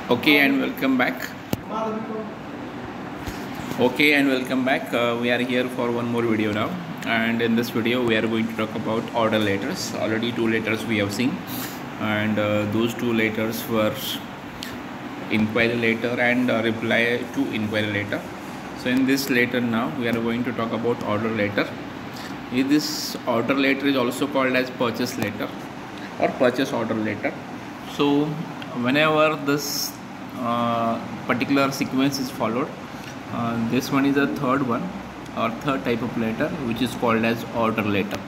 Okay, and welcome back. We are here for one more video now, and in this video, we are going to talk about order letters. Already two letters we have seen, and those two letters were inquiry letter and reply to inquiry letter. So in this letter now, we are going to talk about order letter. This order letter is also called as purchase letter or purchase order letter. So whenever this particular sequence is followed, this one is the third one or third type of letter, which is called as order letter.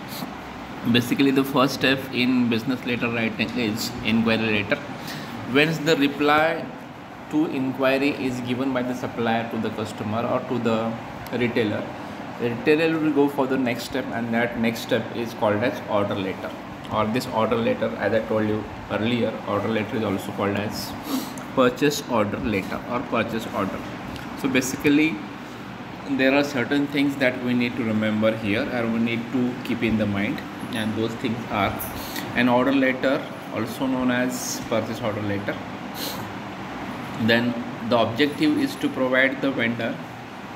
Basically, the first step in business letter writing is inquiry letter. Once the reply to inquiry is given by the supplier to the customer or to the retailer, the retailer will go for the next step, and that next step is called as order letter. Or this order letter, as I told you earlier, order letter is also called as purchase order letter or purchase order. So basically, there are certain things that we need to remember here, or we need to keep in the mind, and those things are an order letter, also known as purchase order letter. Then the objective is to provide the vendor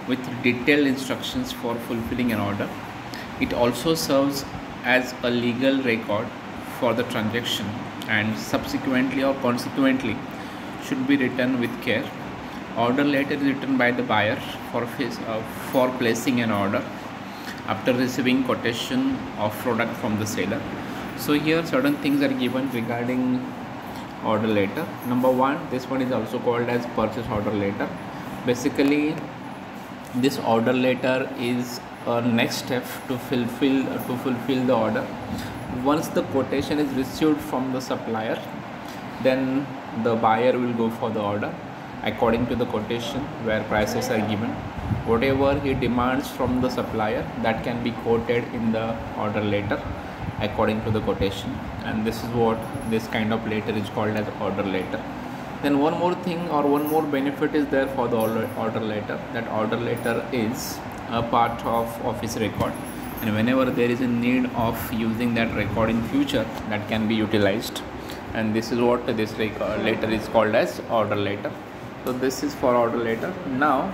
with detailed instructions for fulfilling an order. It also serves as a legal record for the transaction, and subsequently or consequently should be written with care. Order letter is written by the buyer for placing an order after receiving quotation of product from the seller. So here certain things are given regarding order letter. Number one, this one is also called as purchase order letter. Basically, this order letter is a next step to fulfill the order. Once the quotation is received from the supplier, then the buyer will go for the order according to the quotation, where prices are given. Whatever he demands from the supplier, that can be quoted in the order letter according to the quotation, and this is what this kind of letter is called as order letter. Then one more thing or one more benefit is there for the order letter, that order letter is a part of office record, and whenever there is a need of using that record in future, that can be utilized, and this is what this letter is called as order letter. So this is for order letter. Now,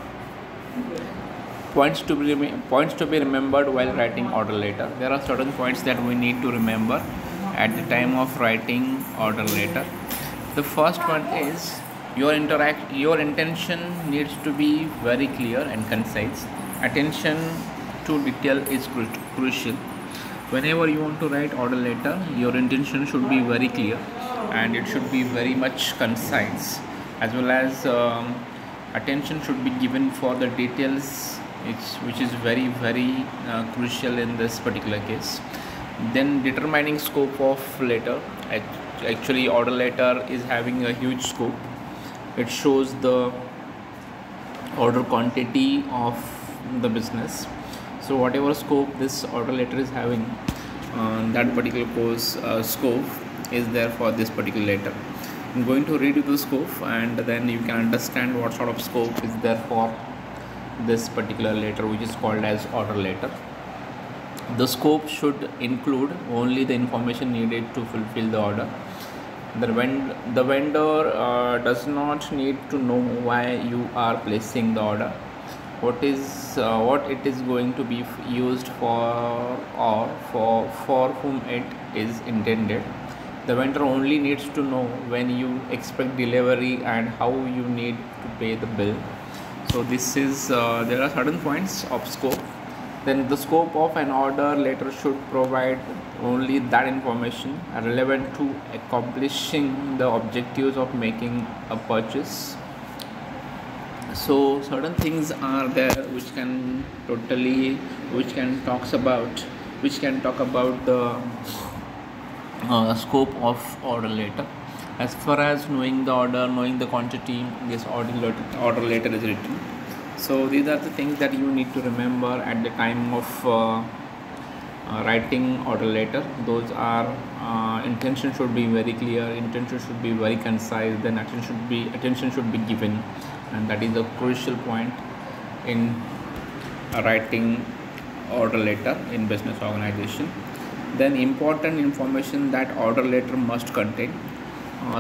points to be remembered while writing order letter. There are certain points that we need to remember at the time of writing order letter. The first one is your intention needs to be very clear and concise. Attention to detail is crucial. Whenever you want to write order letter, your intention should be very clear and it should be very much concise, as well as attention should be given for the details, which is very crucial in this particular case. Then determining scope of letter. Actually, order letter is having a huge scope. It shows the order quantity of the business. So whatever scope this order letter is having, that particular scope is there for this particular letter. I'm going to read you the scope, and then you can understand what sort of scope is there for this particular letter, which is called as order letter. The scope should include only the information needed to fulfill the order. The vendor does not need to know why you are placing the order, what it is going to be used for, or for whom it is intended. The vendor only needs to know when you expect delivery and how you need to pay the bill. So this is there are certain points of scope. Then the scope of an order letter should provide only that information relevant to accomplishing the objectives of making a purchase. So certain things are there which can talk about the scope of order letter. As far as knowing the order, knowing the quantity, this order letter is written. So these are the things that you need to remember at the time of writing order letter. Those are intention should be very clear, intention should be very concise, then attention should be given, and that is a crucial point in writing order letter in business organization. Then important information that order letter must contain.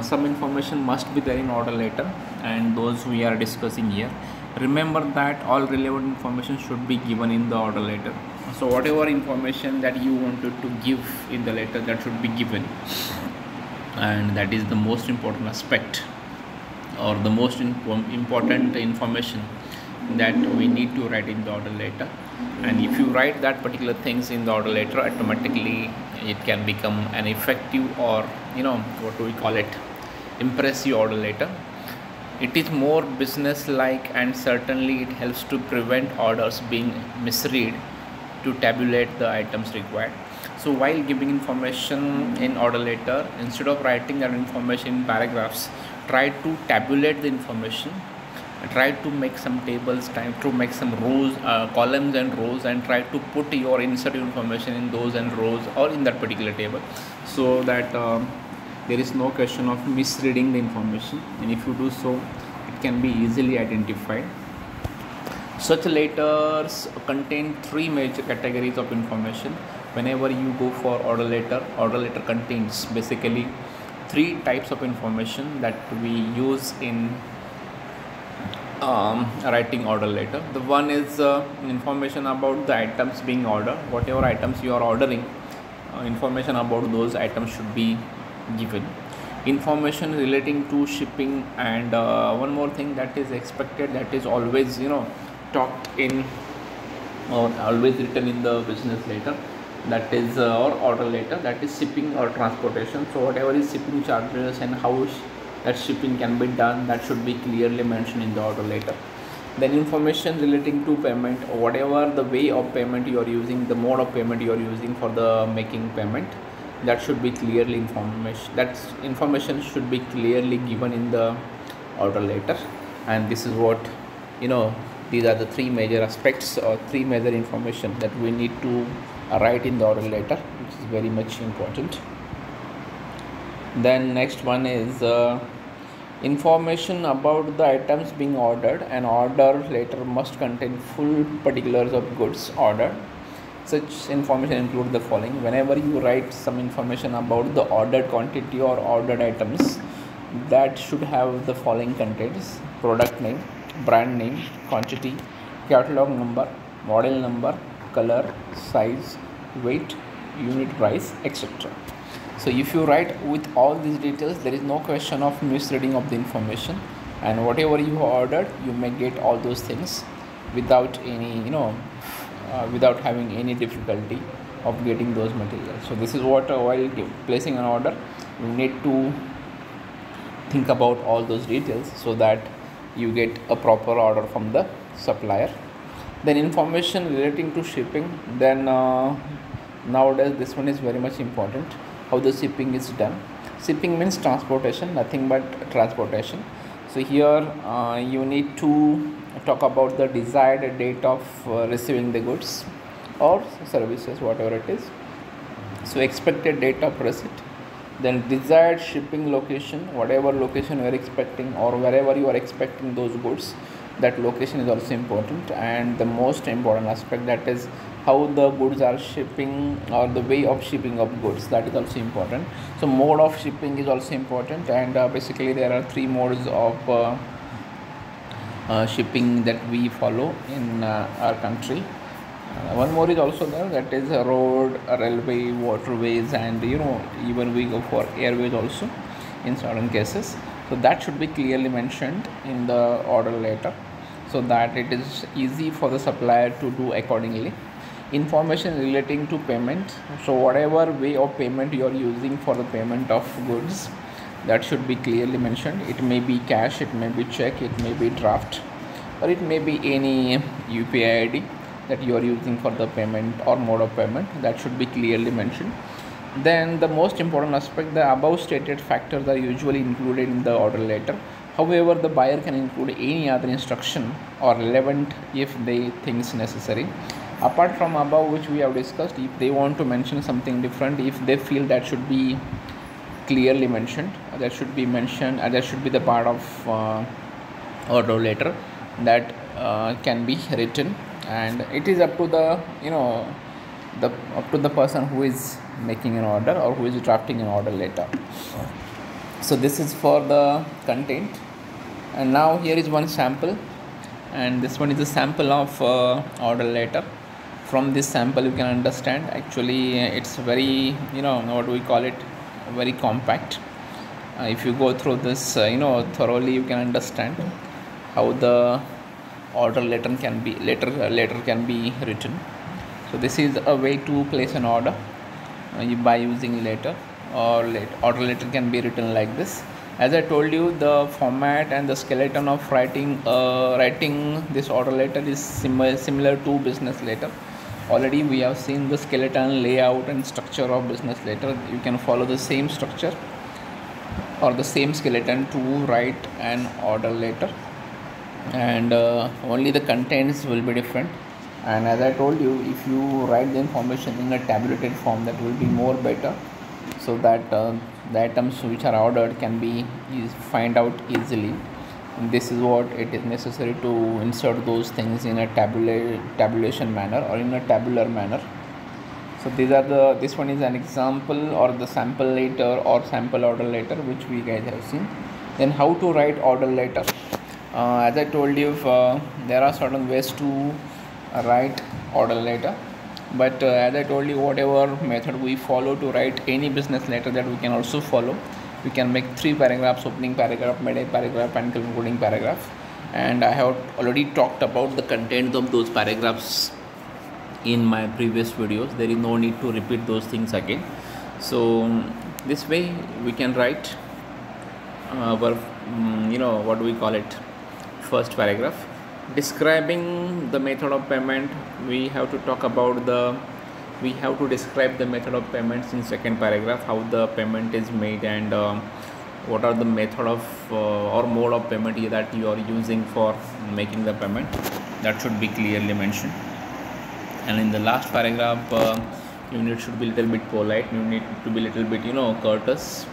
some information must be there in order letter, and those we are discussing here. Remember that all relevant information should be given in the order letter. So whatever information that you wanted to give in the letter, that should be given, and that is the most important aspect, or the most important information that we need to write in the order letter. And if you write that particular things in the order letter, automatically it can become an effective, or what do we call it, impressive order letter. It is more business like, and certainly it helps to prevent orders being misread, to tabulate the items required. So while giving information in order letter, instead of writing that information in paragraphs, try to tabulate the information, try to make some tables, try to make some rows, columns and rows, and try to put your insert information in those and rows or in that particular table, so that there is no question of misreading the information. And if you do so, it can be easily identified. Such letters contain three major categories of information. Whenever you go for order letter contains basically three types of information that we use in writing order letter. The one is information about the items being ordered. Whatever items you are ordering, information about those items should be given. Information relating to shipping, and one more thing that is expected, that is always talked in, or always written in the business letter, that is or order letter, that is shipping or transportation. So whatever is shipping charges and how that shipping can be done, that should be clearly mentioned in the order letter. Then information relating to payment, or whatever the way of payment you are using, the mode of payment you are using for the making payment, that should be clearly information. That information should be clearly given in the order letter. And this is what these are the three major aspects, or three major information that we need to write in the order letter, which is very much important. Then next one is information about the items being ordered. An order letter must contain full particulars of goods ordered. Such information include the following. Whenever you write some information about the ordered quantity or ordered items, that should have the following contents: product name, brand name, quantity, catalog number, model number, color, size, weight, unit price, etc. So if you write with all these details, there is no question of misreading of the information, and whatever you ordered, you may get all those things without any without having any difficulty of getting those materials. So this is what while placing an order, you need to think about all those details, so that you get a proper order from the supplier. Then information relating to shipping. Then nowadays this one is very much important, how the shipping is done. Shipping means transportation, nothing but transportation. So here you need to talk about the desired date of receiving the goods or services, whatever it is. So expected date of receipt. Then desired shipping location, whatever location you are expecting, or wherever you are expecting those goods, that location is also important. And the most important aspect, that is how the goods are shipping, or the way of shipping of goods, that is also important. So mode of shipping is also important, and basically there are three modes of shipping that we follow in our country. One more is also there, that is road, railway, waterways, and even we go for airways also in certain cases. So that should be clearly mentioned in the order letter, so that it is easy for the supplier to do accordingly. Information relating to payment. So whatever way of payment you are using for the payment of goods, that should be clearly mentioned. It may be cash, it may be check, it may be draft, or it may be any UPI ID that you are using for the payment or mode of payment, that should be clearly mentioned. Then the most important aspect, the above stated factors are usually included in the order letter. However, the buyer can include any other instruction or relevant if they think necessary. Apart from above, which we have discussed, if they want to mention something different, if they feel that should be clearly mentioned, that should be mentioned, that should be the part of order letter, that can be written. And it is up to the up to the person who is making an order or who is drafting an order letter. So this is for the content, and now here is one sample, and this one is a sample of order letter. From this sample you can understand actually it's very, what we call it, very compact. If you go through this thoroughly, you can understand how the order letter can be written. So this is a way to place an order by using letter, or order letter can be written like this. As I told you, the format and the skeleton of writing this order letter is similar to business letter. Already we have seen the skeleton, layout and structure of business letter. You can follow the same structure or the same skeleton to write an order letter, and only the contents will be different. And as I told you, if you write the information in a tabulated form, that will be more better, so that the items which are ordered can be find out easily. And this is what it is necessary to insert those things in a tabulation manner or in a tabular manner. So this one is an example or the sample letter or sample order letter which we guys have seen. Then how to write order letter. As I told you, there are certain ways to write order letter, but as I told you, whatever method we follow to write any business letter, that we can also follow. We can make 3 paragraphs: opening paragraph, middle paragraph and concluding paragraph. And I have already talked about the contents of those paragraphs in my previous videos. There is no need to repeat those things again. So this way we can write our what we call it, first paragraph. Describing the method of payment, we have to describe the method of payments in second paragraph, how the payment is made, and what are the method of or mode of payment that you are using for making the payment. That should be clearly mentioned. And in the last paragraph, you should be a little bit polite. You need to be a little bit courteous.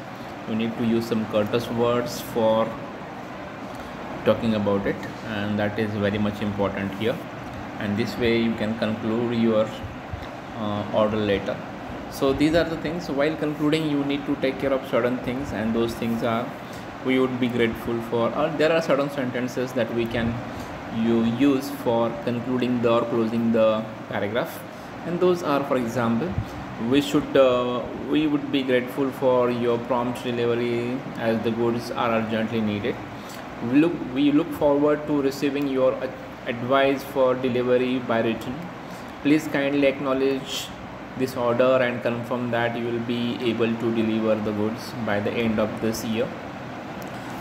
You need to use some courteous words for talking about it, and that is very much important here. And this way you can conclude your order letter. So these are the things. While concluding, you need to take care of certain things, and those things are, we would be grateful for, or there are certain sentences that we can use for concluding or closing the paragraph. And those are, for example, we would be grateful for your prompt delivery as the goods are urgently needed. We look forward to receiving your advice for delivery by written. Please kindly acknowledge this order and confirm that you will be able to deliver the goods by the end of this year.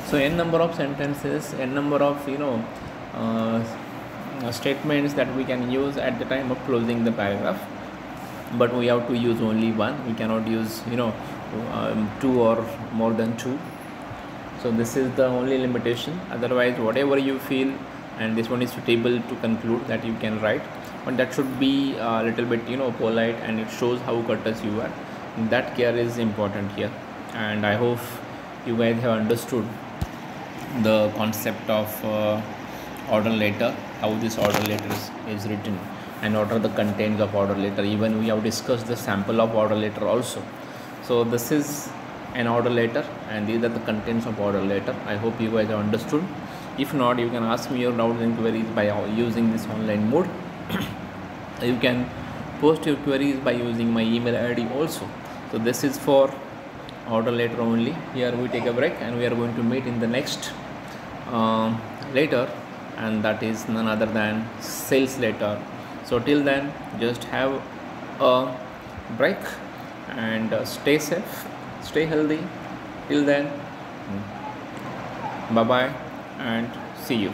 So n number of sentences, n number of statements that we can use at the time of closing the paragraph, but we have to use only one. We cannot use 2 or more than 2. So this is the only limitation. Otherwise, whatever you feel, and this one is suitable to conclude, that you can write, but that should be a little bit polite, and it shows how courteous you are. That care is important here. And I hope you guys have understood the concept of order letter, how this order letter is written, and what are the contents of order letter. Even we have discussed the sample of order letter also. So this is an order letter, and these are the contents of order letter. I hope you guys have understood. If not, you can ask me your doubts and queries by using this online mode. You can post your queries by using my email ID also. So this is for order letter only. Here we take a break, and we are going to meet in the next letter, and that is none other than sales letter. So till then, just have a break and stay safe, stay healthy. Till then, bye bye and see you.